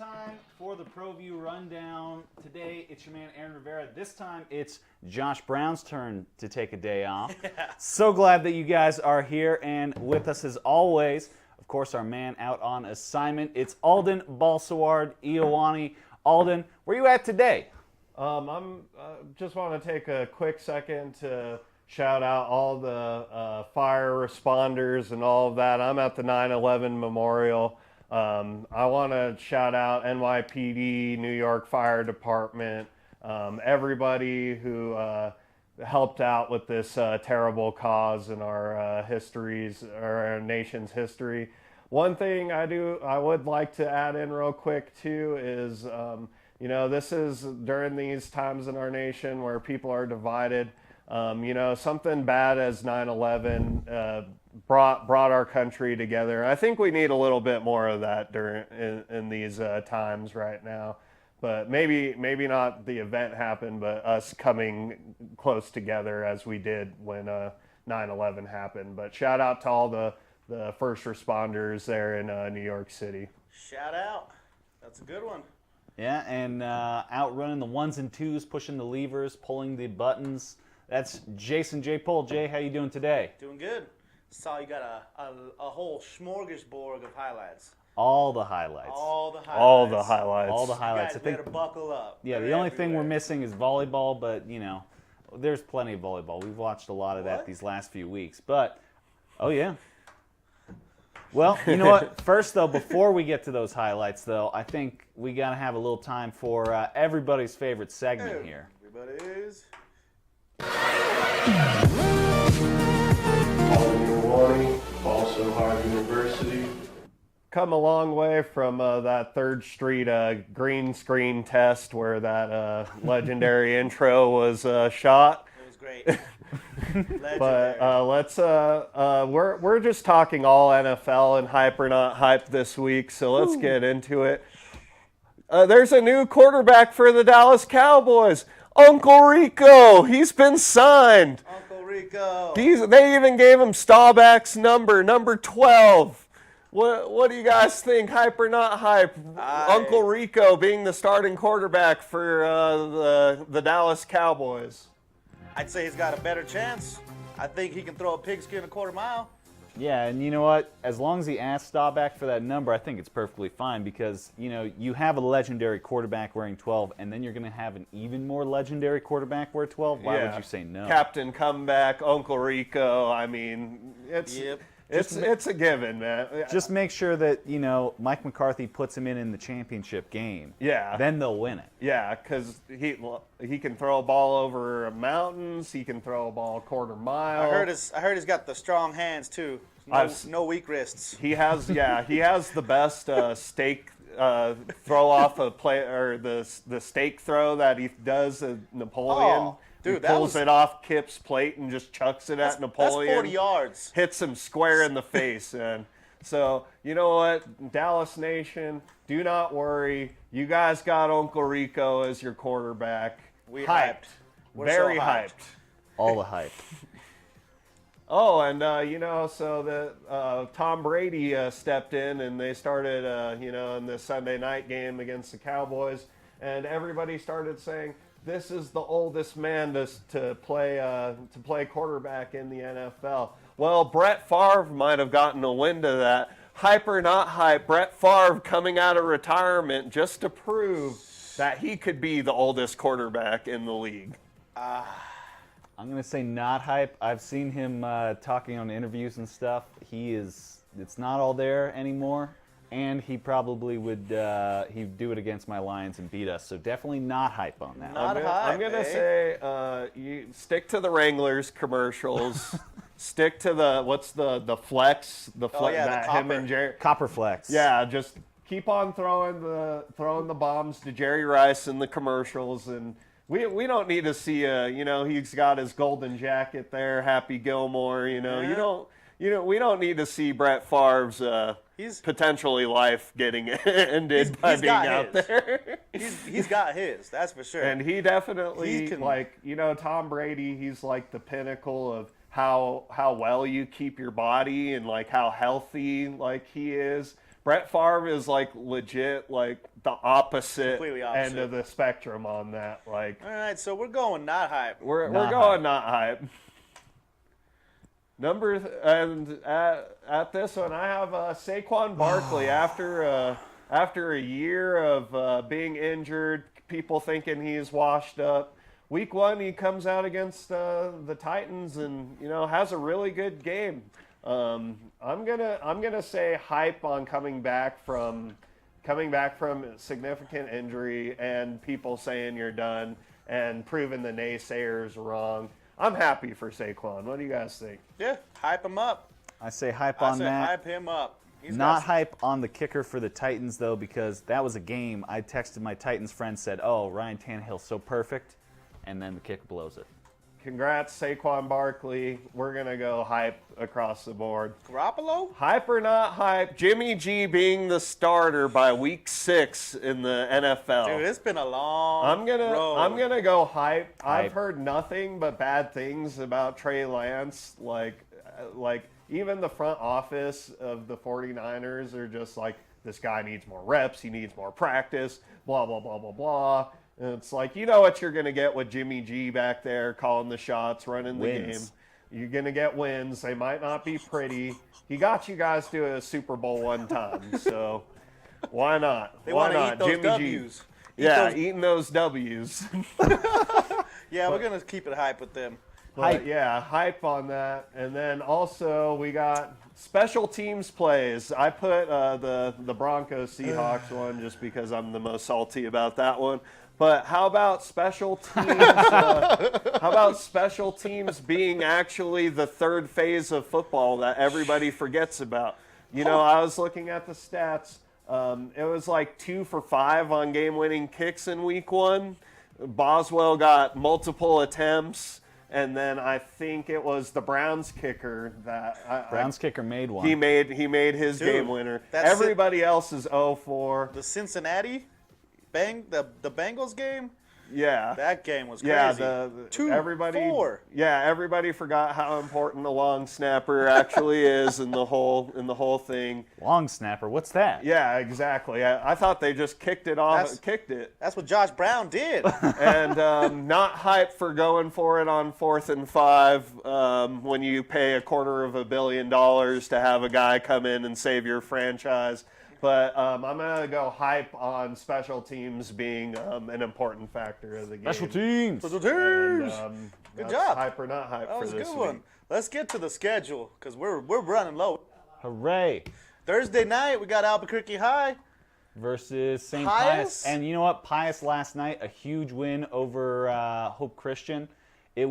time for the ProView rundown. Today, it's your man Aaron Rivera. This time, it's Josh Brown's turn to take a day off. So glad that you guys are here and with us as always. Of course, our man out on assignment. It's Alden Balsaward Iowani. Alden, where you at today? I'm just want to take a quick second to shout out all the fire responders and all of that. I'm at the 9/11 Memorial. I want to shout out NYPD, New York Fire Department, everybody who helped out with this terrible cause in our histories, or our nation's history. One thing I would like to add in real quick too is, you know, this is during these times in our nation where people are divided. You know, something bad as 9/11 brought our country together. I think we need a little bit more of that in these times right now. But maybe not the event happened, but us coming close together as we did when 9/11 happened. But shout out to all the first responders there in New York City. Shout out. That's a good one. Yeah, and outrunning the ones and twos, pushing the levers, pulling the buttons. That's Jason J. Pohl. Jay, how you doing today? Doing good. Saw you got a whole smorgasbord of highlights. All the highlights. All the highlights. All the highlights. All the highlights. You guys better buckle up. Yeah, They're the only thing everywhere. we're missing is volleyball, but, you know, there's plenty of volleyball. We've watched a lot of that these last few weeks. But, oh, yeah. Well, you know what? First, though, before we get to those highlights, though, I think we got to have a little time for everybody's favorite segment here. Everybody is. Also Harvard University. Come a long way from that 3rd Street green screen test where that legendary intro was shot. It was great. But we're just talking all NFL and hype or not hype this week, so let's get into it. There's a new quarterback for the Dallas Cowboys. Uncle Rico, he's been signed. Uncle Rico. They even gave him Staubach's number 12. What do you guys think? Hype or not hype? Uncle Rico being the starting quarterback for the Dallas Cowboys. I'd say he's got a better chance. I think he can throw a pigskin a quarter mile. Yeah, and you know what? As long as he asks Staubach for that number, I think it's perfectly fine because, you know, you have a legendary quarterback wearing 12, and then you're going to have an even more legendary quarterback wear 12. Why would you say no? Captain Comeback, Uncle Rico. I mean, it's a given, man. Just make sure that, you know, Mike McCarthy puts him in the championship game. Yeah. Then they'll win it. Yeah, because he can throw a ball over mountains. He can throw a ball a quarter mile. I heard he's got the strong hands too. No weak wrists. He has the best stake throw off a play, or the stake throw that he does at Napoleon. Oh, dude, he pulls it off Kip's plate and just chucks it at Napoleon. That's 40 yards. Hits him square in the face. And so, you know what, Dallas Nation, do not worry. You guys got Uncle Rico as your quarterback. We hyped. We're Very so hyped. All the hype. Oh, and you know, so the Tom Brady stepped in, and they started, you know, in the Sunday night game against the Cowboys, and everybody started saying, "This is the oldest man to play quarterback in the NFL." Well, Brett Favre might have gotten a wind of that. Hype or not hype, Brett Favre coming out of retirement just to prove that he could be the oldest quarterback in the league. I'm going to say not hype. I've seen him talking on interviews and stuff. It's not all there anymore. And he probably would he'd do it against my Lions and beat us. So definitely not hype on that. I'm going to say you stick to the Wranglers commercials. Stick to the flex, the copper. him and Jerry. Copper flex. Yeah, just keep on throwing the bombs to Jerry Rice in the commercials, and we don't need to see you know, he's got his golden jacket there, Happy Gilmore, you know. We don't need to see Brett Favre's potentially life getting ended by being out there. He's got his, that's for sure. And he definitely, like, you know, Tom Brady, he's like the pinnacle of how well you keep your body and like how healthy like he is. Brett Favre is like legit, like the Completely opposite end of the spectrum on that. Like, All right, so we're going not hype. we're Not going hype. not hype. At this one, I have Saquon Barkley after a year of being injured, people thinking he's washed up. Week 1, he comes out against the Titans and has a really good game. I'm gonna say hype on coming back from significant injury and people saying you're done and proving the naysayers wrong. I'm happy for Saquon. What do you guys think? Yeah, hype him up. I say hype I on say that. hype him up. He's Not got- hype on the kicker for the Titans, though, because that was a game. I texted my Titans friend, said, oh, Ryan Tannehill's so perfect, and then the kicker blows it. Congrats, Saquon Barkley. We're going to go hype across the board. Garoppolo? Hype or not hype, Jimmy G being the starter by week 6 in the NFL. Dude, it's been a long I'm gonna go hype. I've Hype. heard nothing but bad things about Trey Lance. Like even the front office of the 49ers are just like, this guy needs more reps, he needs more practice, blah blah blah blah blah. And it's like, you know what you're gonna get with Jimmy G back there calling the shots, running the Wins. game. You're gonna get wins. They might not be pretty. He got you guys to a Super Bowl one time, so why not? They Why want to not? eat those Jimmy W's. G. Yeah, those- eating those W's. Yeah, we're going to keep it hype with them. But Hype. yeah, hype on that. And then also we got special teams plays. I put the Broncos Seahawks one just because I'm the most salty about that one. But how about special teams? How about special teams being actually the third phase of football that everybody forgets about? I was looking at the stats. It was like 2 for 5 on game-winning kicks in week 1. Boswell got multiple attempts, and then I think it was the Browns kicker that Browns kicker made one. he made his Dude, game winner. that's Everybody else is 0-4. The Cincinnati the Bengals game, Yeah. that game was crazy. Yeah, 2-4. everybody forgot how important the long snapper actually is in the whole thing. Long snapper, what's that? Yeah, exactly. I thought they just kicked it off, That's- kicked it, That's what Josh Brown did. and not hyped for going for it on 4th and 5 when you pay $250 million to have a guy come in and save your franchise. But I'm gonna go hype on special teams being an important factor of the game. Special teams. Special And, teams. Good that's job. Hype or not hype That for was a this good week. one. Let's get to the schedule because we're running low. Hooray. Thursday night, we got Albuquerque High. Versus St. Pius? Pius. And you know what? Pius last night, a huge win over Hope Christian. It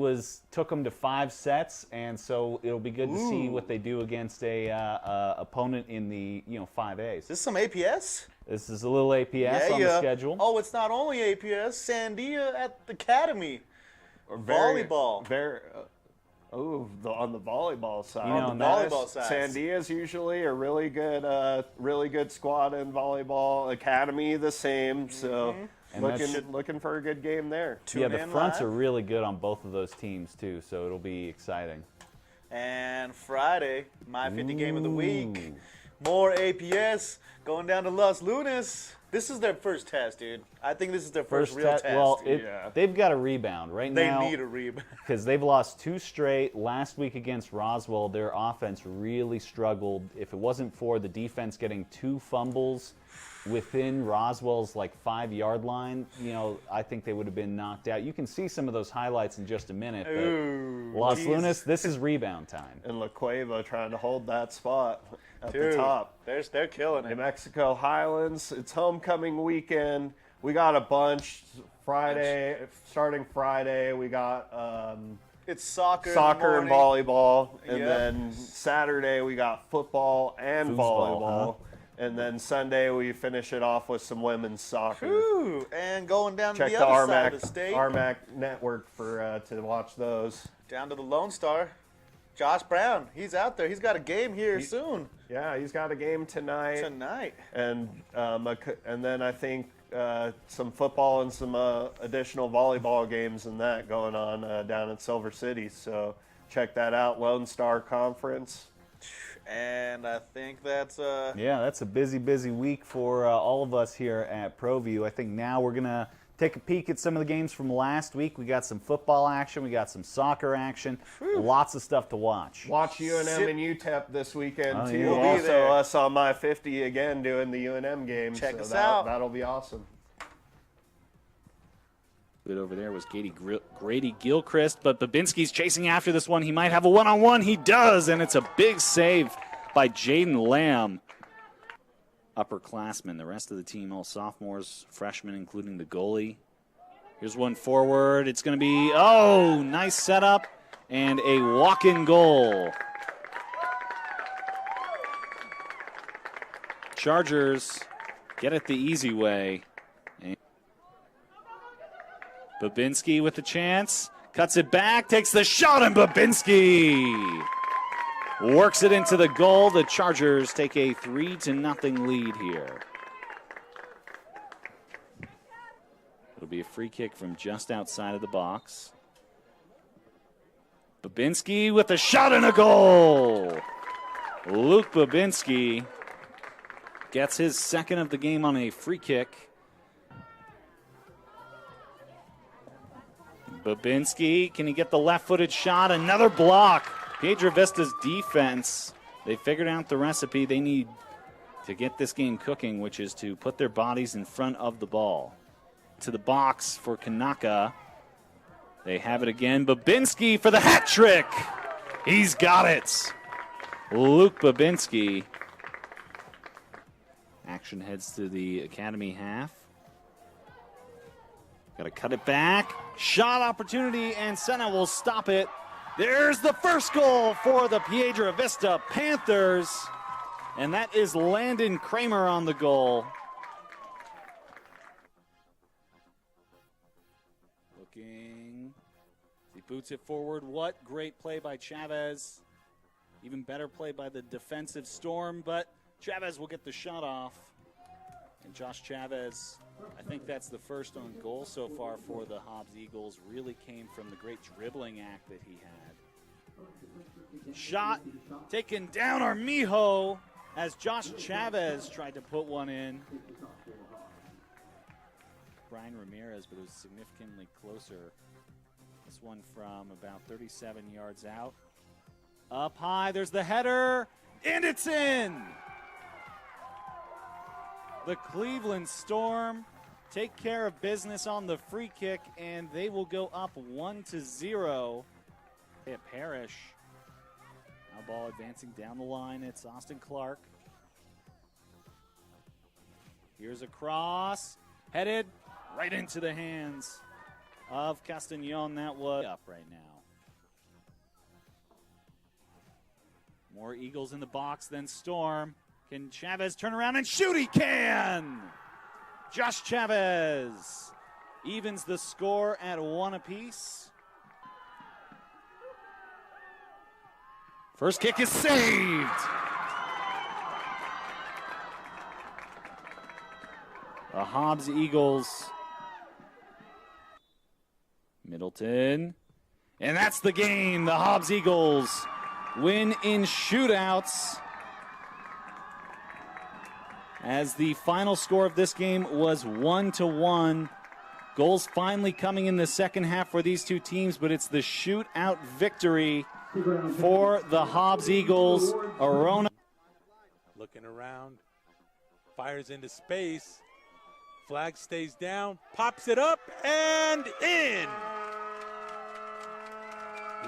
took them to 5 sets, and so it'll be good to see what they do against a opponent in the 5As. Is this some APS? This is a little APS on the schedule. Oh, it's not only APS. Sandia at the Academy. Very- Volleyball. Very. On the volleyball side. You know, On the nice. volleyball side. Sandia's usually a really good squad in volleyball. Academy the same. So And that's- looking for a good game there. Yeah, Tune the in fronts live. are really good on both of those teams too, so it'll be exciting. And Friday, my 50 game of the week. Ooh. More APS going down to Los Lunas. This is their first test, dude. I think this is their first real test. Well, Yeah. they've got a rebound right they now. need a rebound. Because they've lost 2 straight. Last week against Roswell, their offense really struggled. If it wasn't for the defense getting 2 fumbles within Roswell's 5-yard line, I think they would have been knocked out. You can see some of those highlights in just a minute. But Ooh, Los jeez. Lunas, this is rebound time. And La Cueva trying to hold that spot at Dude, the top. they're killing New it. Mexico Highlands. It's homecoming weekend. We got a bunch. Starting Friday, we got It's soccer. soccer in and the morning. volleyball, and Yep. then Saturday we got football and Foosball, volleyball, and then Sunday we finish it off with some women's soccer. Ooh, and going down Check to the the other side RMAC of the state, RMAC network for to watch those. down to the Lone Star. Josh Brown, he's out there. He's got a game here soon. Yeah, he's got a game tonight. Tonight. And then I think some football and some additional volleyball games and that going on down in Silver City. So check that out, Lone Star Conference. And And I think that's Yeah, that's a busy week for all of us here at ProView. I think now we're going to take a peek at some of the games from last week. We got some football action. We got some soccer action. Lots of stuff to watch. Watch UNM and UTEP this weekend, too. yeah. We'll be Also, there. us on my 50 again doing the UNM game. Check so us out. That'll be awesome. Good over there was Grady Gilchrist, but Babinski's chasing after this one. He might have a one-on-one. He does, and it's a big save by Jaden Lamb. Upperclassmen, the rest of the team, all sophomores, freshmen, including the goalie. Here's one forward. It's going to be, oh, nice setup, and a walk-in goal. Chargers get it the easy way. Babinski with the chance, cuts it back, takes the shot, and Babinski works it into the goal. The Chargers take a 3-0 lead here. It'll be a free kick from just outside of the box. Babinski with a shot and a goal. Luke Babinski gets his second of the game on a free kick. Babinski, can he get the left-footed shot? Another block. Piedra Vista's defense, they figured out the recipe they need to get this game cooking, which is to put their bodies in front of the ball. To the box for Kanaka. They have it again. Babinski for the hat trick. He's got it. Luke Babinski. Action heads to the academy half. Got to cut it back. Shot opportunity, and Senna will stop it. There's the first goal for the Piedra Vista Panthers, and that is Landon Kramer on the goal. Looking, he boots it forward. What great play by Chavez. Even better play by the defensive Storm, but Chavez will get the shot off. And Josh Chavez, I think that's the first on goal so far for the Hobbs Eagles, really came from the great dribbling act that he had. Shot taken down Armijo as Josh Chavez tried to put one in. Brian Ramirez, but it was significantly closer. This one from about 37 yards out. Up high, there's the header, and it's in! The Cleveland Storm take care of business on the free kick, and they will go up 1-0 at Parrish. Now ball advancing down the line. It's Austin Clark. Here's a cross, headed right into the hands of Castagnon. That was up right now. More Eagles in the box than Storm. Can Chavez turn around and shoot? He can! Josh Chavez evens the score at 1 apiece. First kick is saved. The Hobbs Eagles. Middleton. And that's the game. The Hobbs Eagles win in shootouts, as the final score of this game was 1-1. Goals finally coming in the second half for these two teams, but it's the shootout victory for the Hobbs Eagles. Arona looking around, fires into space, flag stays down, pops it up and in.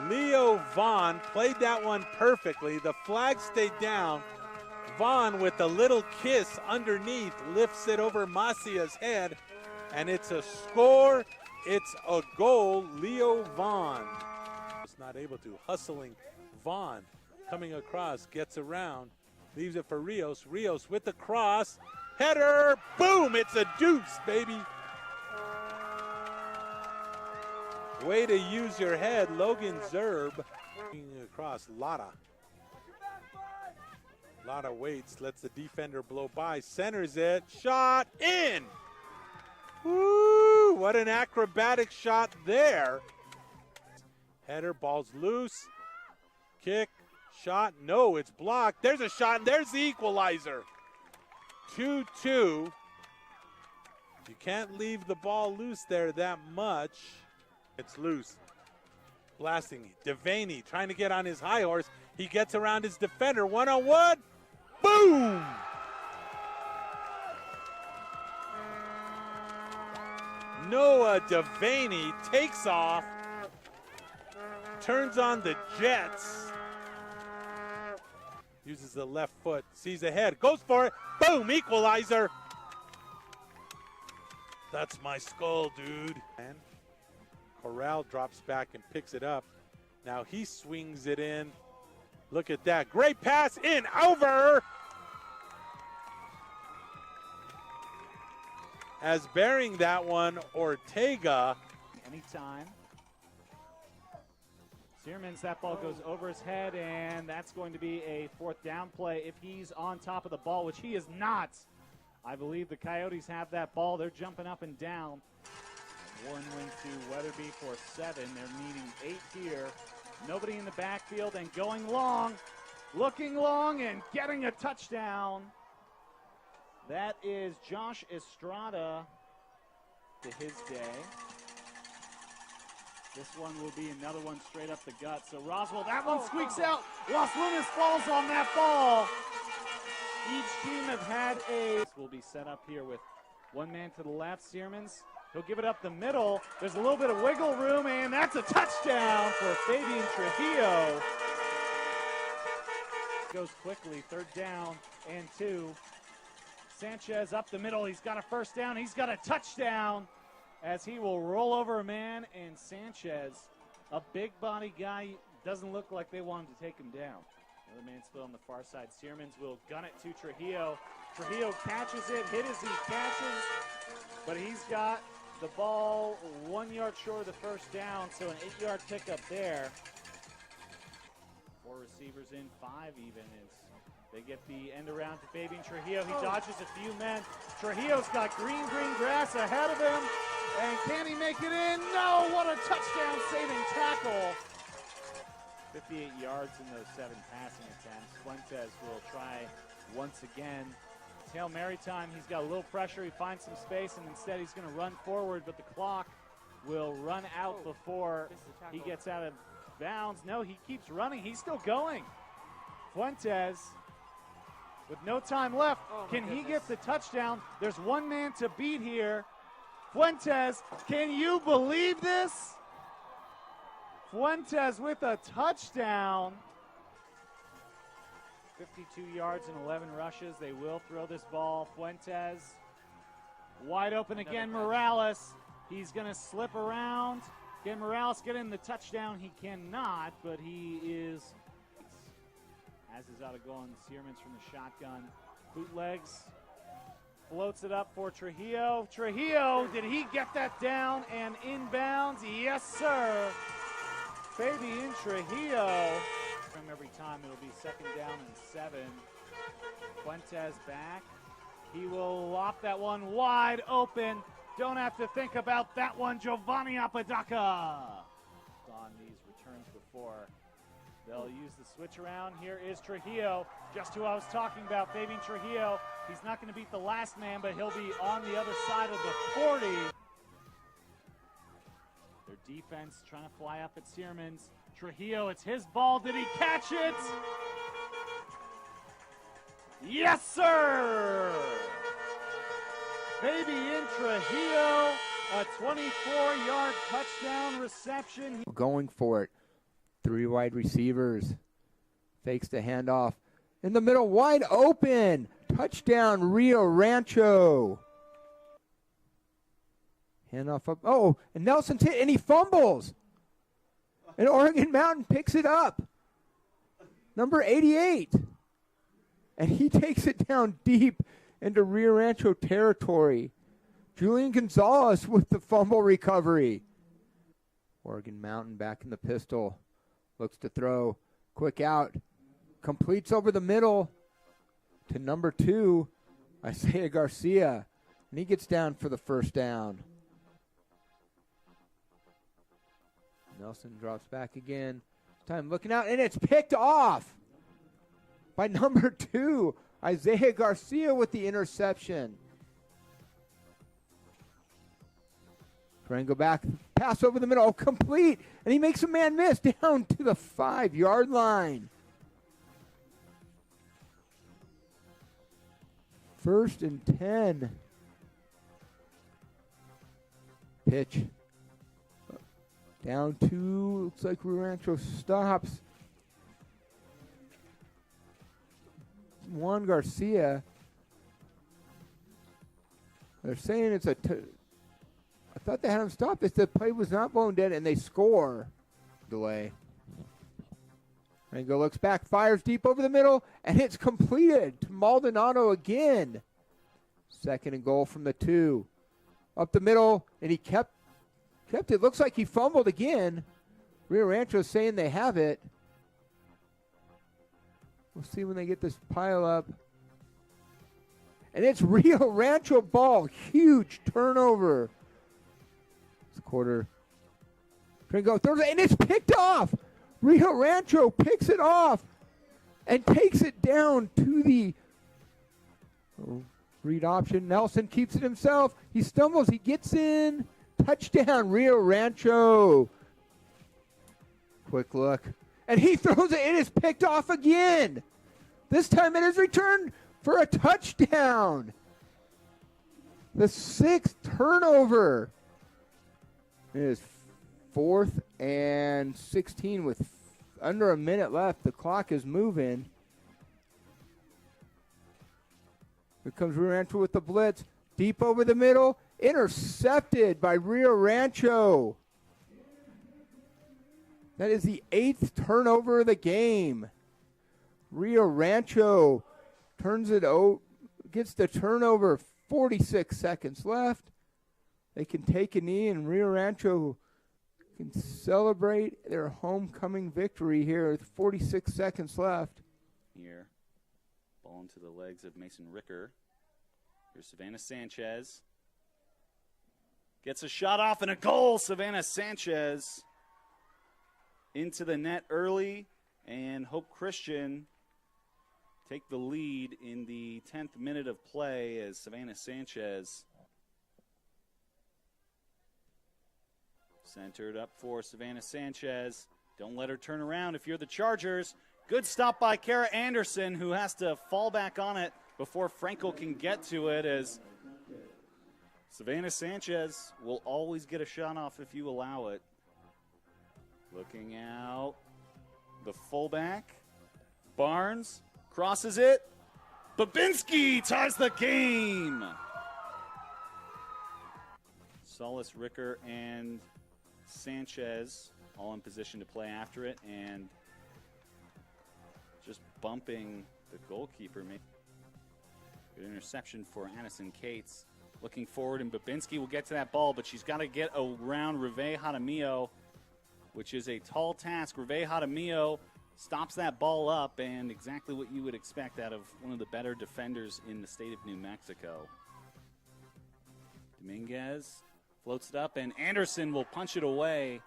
Leo Vaughn played that one perfectly. The flag stayed down. Vaughn with a little kiss underneath lifts it over Masia's head, and it's a score. It's a goal. Leo Vaughn is not able to. Hustling Vaughn coming across, gets around, leaves it for Rios. Rios with the cross, header, boom, it's a deuce, baby. Way to use your head, Logan Zerb. Across, Lotta waits, lets the defender blow by, centers it, shot, in! Woo, what an acrobatic shot there. Header, ball's loose, kick, Shot, no, it's blocked. There's a shot, and there's the equalizer. 2-2. You can't leave the ball loose there that much. It's loose. Blasting. Devaney trying to get on his high horse. He gets around his defender. One-on-one. Boom! Noah Devaney takes off. Turns on the jets. Uses the left foot. Sees ahead. Goes for it. Boom! Equalizer. That's my skull, dude. And Corral drops back and picks it up. Now he swings it in. Look at that. Great pass in. Over. As bearing that one, Ortega. Anytime. Searmans, that ball goes over his head, and that's going to be a fourth down play if he's on top of the ball, which he is not. I believe the Coyotes have that ball. They're jumping up and down. Warren went to Weatherby for 7. They're needing 8 here. Nobody in the backfield and going long. Looking long and getting a touchdown. That is Josh Estrada to his day. This one will be another one straight up the gut. So Roswell, that one squeaks out. Los Lunas falls on that ball. Each team have had a... This will be set up here with one man to the left, Searmans. He'll give it up the middle. There's a little bit of wiggle room, and that's a touchdown for Fabian Trujillo. Goes quickly, 3rd down and 2. Sanchez up the middle. He's got a first down. He's got a touchdown as he will roll over a man. And Sanchez, a big body guy, doesn't look like they wanted to take him down. Another man still on the far side. Searmans will gun it to Trujillo. Trujillo catches it, hit as he catches, but he's got the ball 1 yard short of the first down, so an 8-yard pickup there. 4 receivers in, 5 even. They get the end around to Fabian Trujillo. He dodges a few men. Trujillo's got green grass ahead of him. And can he make it in? No, what a touchdown saving tackle. 58 yards in those 7 passing attempts. Fuentes will try once again. Hail Mary time. He's got a little pressure. He finds some space, and instead he's going to run forward, but the clock will run out before he gets out of bounds. No, he keeps running. He's still going. Fuentes, with no time left, can he get the touchdown? There's one man to beat here. Fuentes, can you believe this? Fuentes with a touchdown. 52 yards and 11 rushes. They will throw this ball. Fuentes wide open again. Morales. He's going to slip around. Can Morales get in the touchdown? He cannot, but he is, as is out of going. Searmans from the shotgun. Bootlegs. Floats it up for Trujillo. Trujillo, did he get that down and inbounds? Yes, sir. Fabian Trujillo. From every time, it'll be 2nd down and 7. Fuentes back. He will lop that one wide open. Don't have to think about that one. Giovanni Apodaca on these returns before. They'll use the switch around. Here is Trujillo, just who I was talking about, Fabian Trujillo. He's not going to beat the last man, but he'll be on the other side of the 40. Their defense trying to fly up at Searmans. Trujillo, it's his ball. Did he catch it? Yes, sir! Fabian Trujillo, a 24-yard touchdown reception. Going for it. 3 wide receivers. Fakes the handoff. In the middle, wide open. Touchdown, Rio Rancho. Handoff up. Oh, and Nelson's hit, and he fumbles. And Oregon Mountain picks it up. Number 88. And he takes it down deep into Rio Rancho territory. Julian Gonzalez with the fumble recovery. Oregon Mountain back in the pistol. Looks to throw. Quick out. Completes over the middle to number 2, Isaiah Garcia. And he gets down for the first down. Nelson drops back again. Time looking out, and it's picked off. by number 2, Isaiah Garcia with the interception. Trying to go back, pass over the middle, complete, and he makes a man miss down to the 5-yard line. 1st and 10. Pitch. Down 2, looks like Rancho stops. Juan Garcia. They're saying it's a I thought they had him stopped. They said the play was not blown dead, and they score. Delay. Rango looks back, fires deep over the middle, and it's completed to Maldonado again. 2nd and goal from the 2. Up the middle, and he kept it. Looks like he fumbled again. Rio Rancho saying they have it. We'll see when they get this pile up. And it's Rio Rancho ball. Huge turnover. This quarter. Tringo throws it, and it's picked off. Rio Rancho picks it off and takes it down to the read option. Nelson keeps it himself. He stumbles. He gets in. Touchdown, Rio Rancho. Quick look. And he throws it. It is picked off again. This time it is returned for a touchdown. The 6th turnover. It is 4th and 16 with under a minute left. The clock is moving. Here comes Rio Rancho with the blitz. Deep over the middle. Intercepted by Rio Rancho. That is the 8th turnover of the game. Rio Rancho turns it out, gets the turnover, 46 seconds left. They can take a knee, and Rio Rancho can celebrate their homecoming victory here with 46 seconds left. Here, ball into the legs of Mason Ricker. Here's Savannah Sanchez. Gets a shot off and a goal. Savannah Sanchez into the net early, and Hope Christian take the lead in the 10th minute of play as Savannah Sanchez centered up for Savannah Sanchez. Don't let her turn around if you're the Chargers. Good stop by Kara Anderson, who has to fall back on it before Frankel can get to it, as Savannah Sanchez will always get a shot off if you allow it. Looking out, the fullback, Barnes, crosses it. Babinski ties the game. Solis, Ricker, and Sanchez all in position to play after it, and just bumping the goalkeeper. Good interception for Addison Cates. Looking forward, and Babinski will get to that ball, but she's got to get around Reve Jaramillo, which is a tall task. Reve Jaramillo stops that ball up, and exactly what you would expect out of one of the better defenders in the state of New Mexico. Dominguez floats it up, and Anderson will punch it away.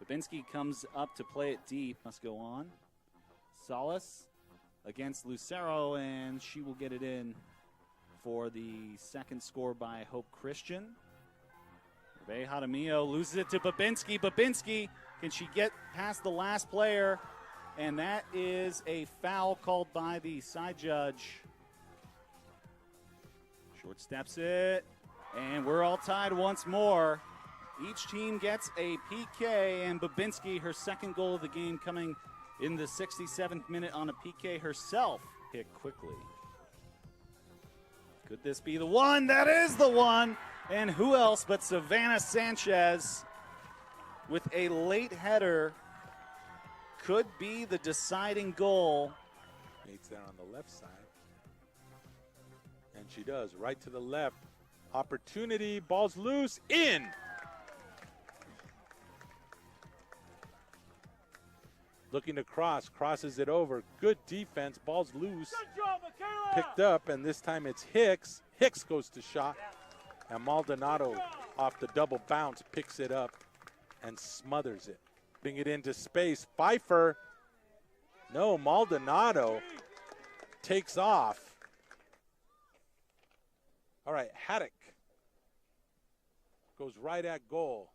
Babinski comes up to play it deep. Must go on. Solis against Lucero, and she will get it in for the second score by Hope Christian. Reve Jaramillo loses it to Babinski. Babinski, can she get past the last player? And that is a foul called by the side judge. Short steps it, and we're all tied once more. Each team gets a PK, and Babinski, her second goal of the game, coming in the 67th minute on a PK herself, hit quickly. Could this be the one? That is the one! And who else but Savannah Sanchez with a late header could be the deciding goal. Nate's there on the left side. And she does, right to the left. Opportunity, ball's loose, in! Looking to cross, crosses it over. Good defense, ball's loose. Picked up, and this time it's Hicks. Hicks goes to shot, and Maldonado off the double bounce picks it up and smothers it. Bring it into space. Pfeiffer. No, Maldonado takes off. All right, Haddock goes right at goal.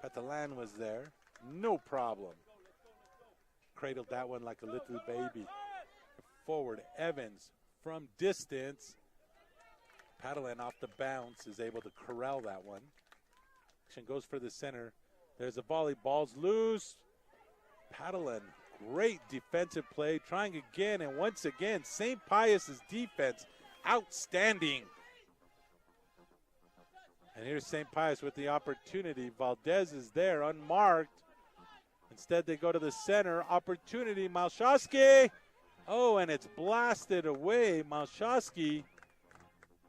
Catalan was there. No problem. Cradled that one like a little baby. Forward, Evans from distance. Catalan off the bounce is able to corral that one. Action goes for the center. There's a volley. Ball's loose. Catalan, great defensive play. Trying again, and once again, St. Pius's defense, outstanding. And here's St. Pius with the opportunity. Valdez is there, unmarked. Instead, they go to the center. Opportunity, Malshawski. Oh, and it's blasted away. Malshawski.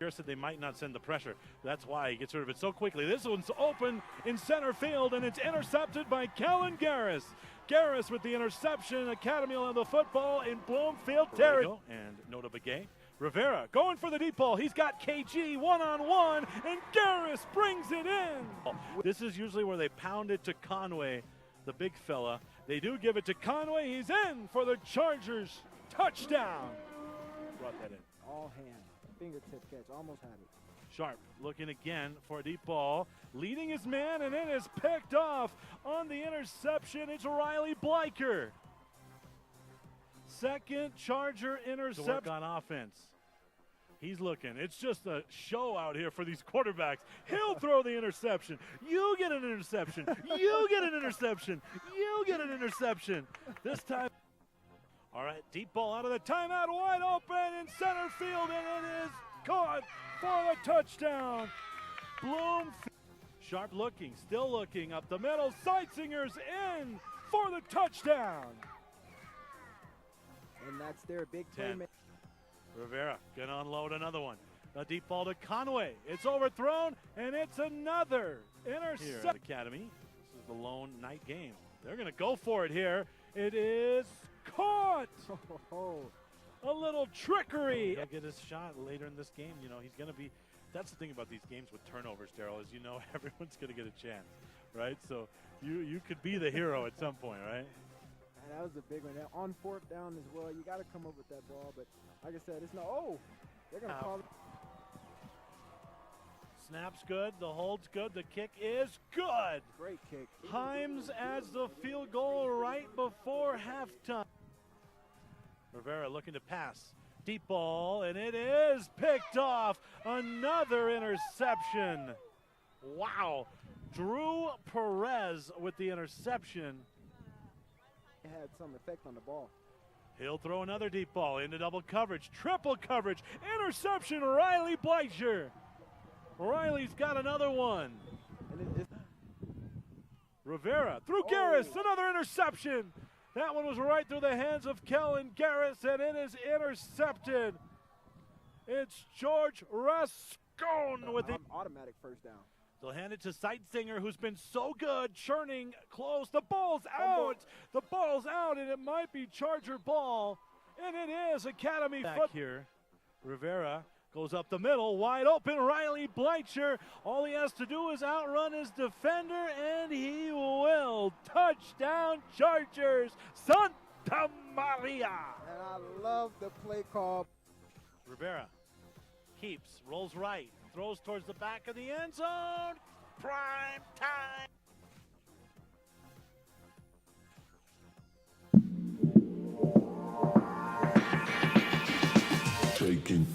Said they might not send the pressure. That's why he gets rid of it so quickly. This one's open in center field, and it's intercepted by Kellen Garris. Garris with the interception. Academy of the football in Bloomfield territory. And Nota Begay. Rivera going for the deep ball. He's got KG one-on-one, and Garris brings it in. This is usually where they pound it to Conway, the big fella. They do give it to Conway. He's in for the Chargers. Touchdown. Brought that in. All hand. Fingertip catch. Almost had it. Sharp looking again for a deep ball. Leading his man, and it is picked off on the interception. It's Riley Bleicher. Second Charger interception. To work on offense. He's looking. It's just a show out here for these quarterbacks. He'll throw the interception. You get an interception. You get an interception. You get an interception. This time. All right, deep ball out of the timeout, wide open in center field, and it is caught for the touchdown. Bloomfield. Sharp looking, still looking up the middle. Seitzinger's in for the touchdown. And that's their big play. 10. Rivera gonna unload another one. A deep ball to Conway. It's overthrown, and it's another interception. Here at Academy, this is the lone night game. They're gonna go for it here. It is caught. A little trickery. He'll get his shot later in this game. You know, he's gonna be. That's the thing about these games with turnovers, Daryl, is you know everyone's gonna get a chance, right? So you could be the hero at some point, right? And that was a big one. On fourth down as well, you got to come up with that ball. But like I said, it's no. Oh, they're gonna call it. Snap's good. The hold's good. The kick is good. Great kick. Himes adds the field goal right before halftime. Rivera looking to pass. Deep ball, and it is picked off. Another interception. Wow. Drew Perez with the interception. It had some effect on the ball. He'll throw another deep ball into double coverage. Triple coverage. Interception, Riley Bleicher. Riley's got another one. And Rivera through Garris, another interception. That one was right through the hands of Kellen Garris, and it is intercepted. It's George Rascone with the automatic first down. They'll hand it to Seitzinger, who's been so good, churning close. The ball's out. The ball's out, and it might be Charger ball, and it is Academy foot here. Rivera goes up the middle, wide open. Riley Bleicher. All he has to do is outrun his defender, and he will. Touchdown, Chargers. Santa Maria. And I love the play call. Rivera keeps, rolls right, throws towards the back of the end zone. Prime time. Taking